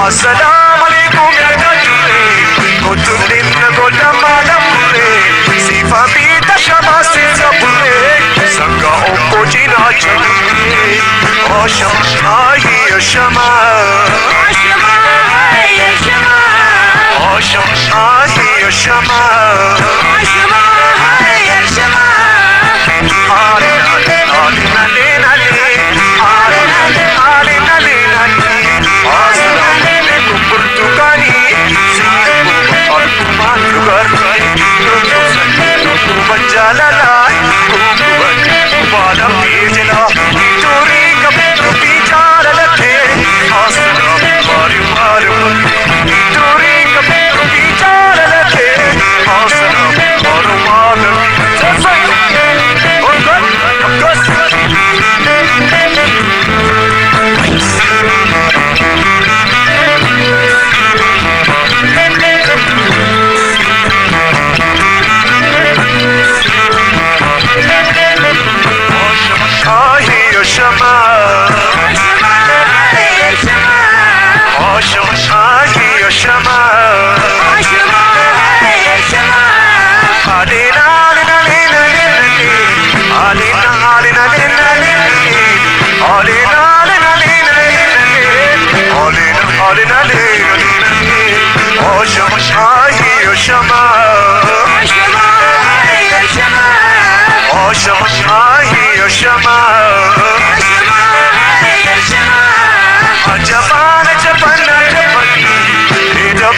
السلام عليكم يا جدري كنتم لنا قول ما نمري سيفا بيتا شما سيزبري سنگا اوكو جينا جري او شما يا شما او شما يا شما او شما يا شما او شما يا شما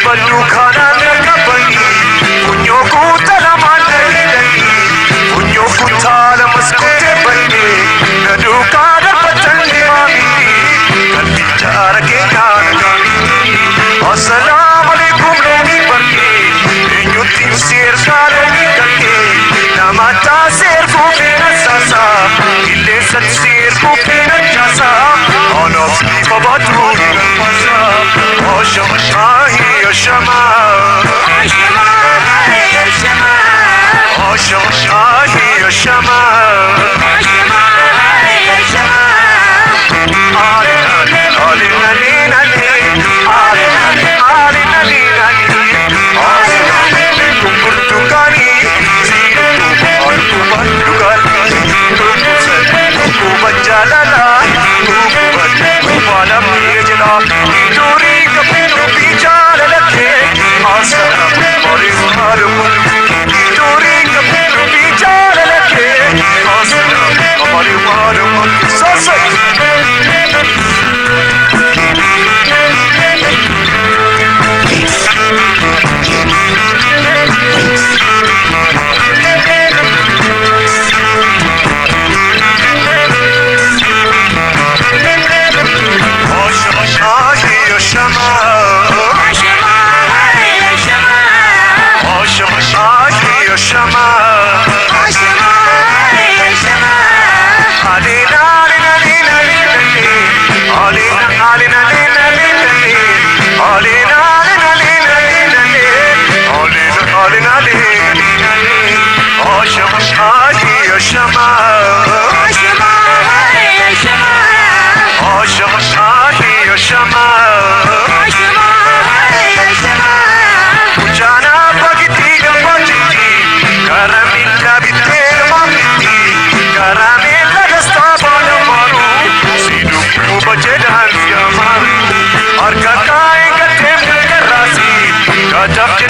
बल्लू खाना कबनी पुण्यों को तलमा नहीं नहीं पुण्यों को थाल मस्कुते बने नदू कादर पचंगे मामी कल्ली चार के ज्ञान गामी अस्सलाम अलैकुम लोगी बने युतिम शेर सालोगी करके नमाता शेर को मेरा सासा इल्ले सच शेर को मेरा जासा ऑन ऑफ की बाबा दूरी रंपसा ओ शमशाही Shama, Shama, Shama, oh Shama, Shama, Shama, Shama, Ali, Ali, Ali, Ali, Ali, Ali, Ali, Ali, Ali, Kumburtukani, Kumburtukani, Kumburjalala, Kumburwala Mirjala, Turi Kapuru Picha. Jump